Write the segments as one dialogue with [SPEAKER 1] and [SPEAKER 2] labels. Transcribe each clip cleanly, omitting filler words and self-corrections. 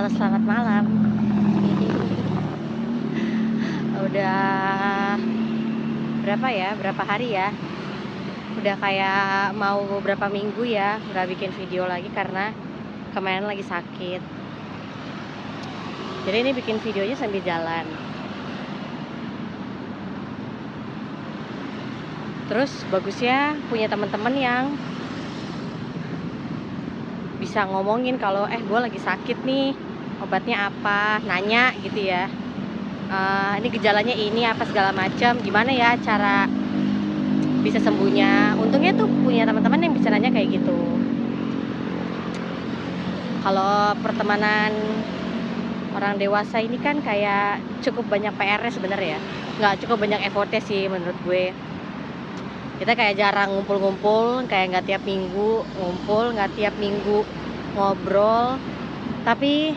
[SPEAKER 1] Halo, selamat malam. Udah berapa ya? Berapa hari ya? Udah kayak mau berapa minggu ya nggak bikin video lagi karena kemarin lagi sakit. Jadi ini bikin videonya sambil jalan. Terus bagusnya punya teman-teman yang bisa ngomongin kalau gue lagi sakit nih, obatnya apa, nanya gitu ya. Ini gejalanya ini apa segala macam, gimana ya cara bisa sembuhnya. Untungnya tuh punya teman-teman yang bisa nanya kayak gitu. Kalau pertemanan orang dewasa ini kan kayak cukup banyak PR-nya sebenarnya ya. Nggak cukup banyak effortnya sih menurut gue. Kita kayak jarang ngumpul-ngumpul, kayak nggak tiap minggu ngumpul, nggak tiap minggu ngobrol. Tapi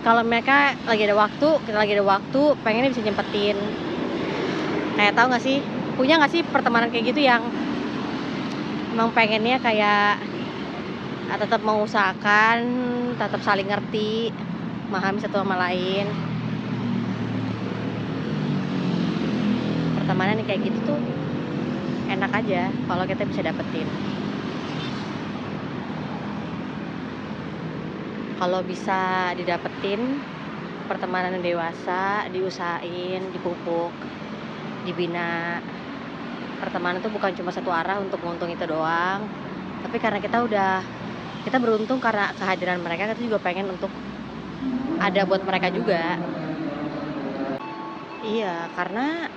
[SPEAKER 1] kalau mereka lagi ada waktu, kita lagi ada waktu, pengennya bisa nyempetin. Kayak tahu nggak sih, punya nggak sih pertemanan kayak gitu yang emang pengennya kayak tetap mengusahakan, tetap saling ngerti, memahami satu sama lain. Pertemanan yang kayak gitu tuh enak aja kalau kita bisa dapetin. Kalau bisa didapetin pertemanan yang dewasa, diusahain, dipupuk, dibina. Pertemanan tuh bukan cuma satu arah untuk untung itu doang, tapi karena kita beruntung karena kehadiran mereka, kita juga pengen untuk ada buat mereka juga. Iya, karena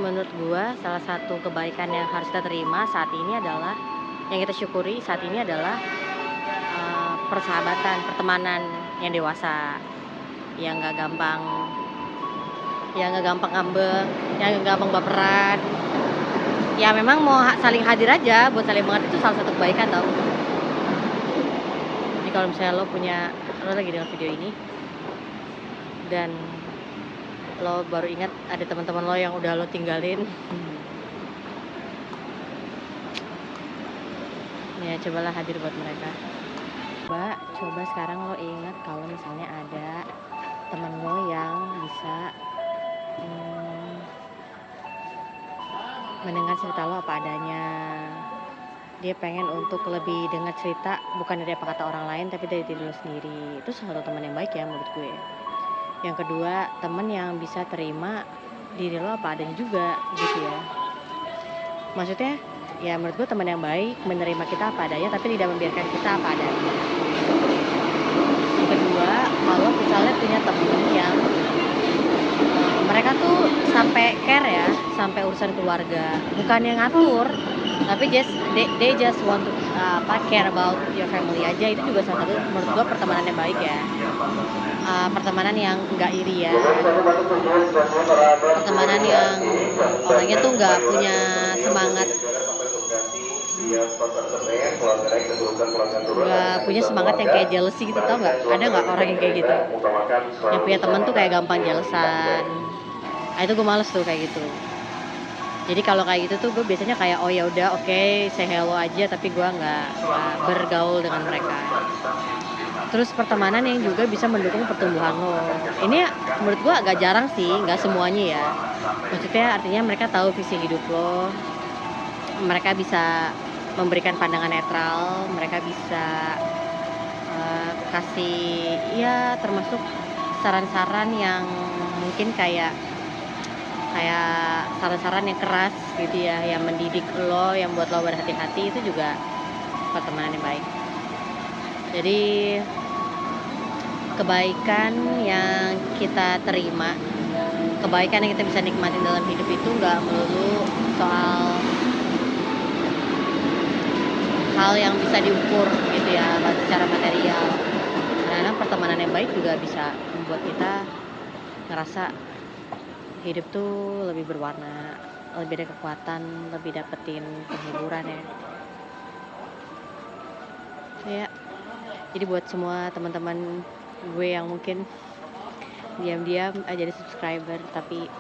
[SPEAKER 1] menurut gua salah satu kebaikan yang harus kita terima saat ini adalah, yang kita syukuri saat ini adalah persahabatan, pertemanan yang dewasa, yang nggak gampang ngambek, yang nggak gampang baperan. Ya memang mau saling hadir aja buat saling mengerti, itu salah satu kebaikan tau. Jadi kalau misalnya lo lagi dengar video ini dan lo baru ingat ada teman-teman lo yang udah lo tinggalin, ya cobalah hadir buat mereka. Coba sekarang lo ingat kalau misalnya ada teman lo yang bisa mendengar cerita lo apa adanya. Dia pengen untuk lebih dengar cerita bukan dari apa kata orang lain, tapi dari diri lo sendiri. Itu salah satu teman yang baik ya menurut gue. Yang kedua, teman yang bisa terima diri lo apa adanya juga gitu ya. Maksudnya ya menurut gue teman yang baik menerima kita apa adanya tapi tidak membiarkan kita apa adanya. Yang kedua, kalau misalnya punya teman yang mereka tuh sampai care ya, sampai urusan keluarga, bukan yang ngatur, tapi they just want to care about your family aja. Itu juga salah satu menurut gua pertemanan yang baik ya. Pertemanan yang nggak iri ya, pertemanan yang orangnya tuh nggak punya semangat, yang kayak jealousy gitu, tau nggak? Ada nggak orang yang kayak gitu, yang punya temen tuh kayak gampang jealousan. Itu gue males tuh kayak gitu. Jadi kalau kayak gitu tuh gue biasanya kayak ya udah oke, say hello aja, tapi gue nggak bergaul dengan mereka. Terus pertemanan yang juga bisa mendukung pertumbuhan lo. Ini menurut gue agak jarang sih, nggak semuanya ya. Maksudnya artinya mereka tahu visi hidup lo, mereka bisa memberikan pandangan netral, mereka bisa kasih ya termasuk saran-saran yang mungkin kayak saran-saran yang keras gitu ya, yang mendidik lo, yang buat lo berhati-hati. Itu juga pertemanan yang baik. Jadi kebaikan yang kita terima, kebaikan yang kita bisa nikmatin dalam hidup itu nggak melulu soal hal yang bisa diukur gitu ya secara material. Karena pertemanan yang baik juga bisa membuat kita ngerasa hidup tuh lebih berwarna, lebih ada kekuatan, lebih dapetin penghiburan ya. Ya, jadi buat semua teman-teman gue yang mungkin diam-diam aja jadi subscriber, tapi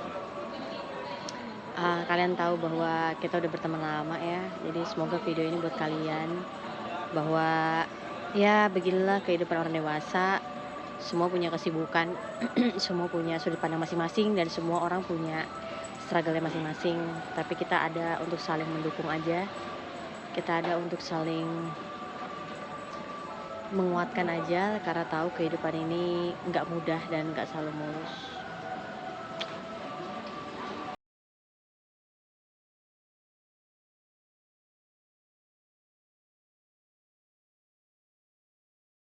[SPEAKER 1] kalian tahu bahwa kita udah berteman lama ya. Jadi semoga video ini buat kalian bahwa Ya beginilah kehidupan orang dewasa, semua punya kesibukan, semua punya sudut pandang masing-masing dan semua orang punya struggle-nya masing-masing. Tapi kita ada untuk saling mendukung aja, kita ada untuk saling menguatkan aja karena tahu kehidupan ini nggak mudah dan nggak selalu mulus.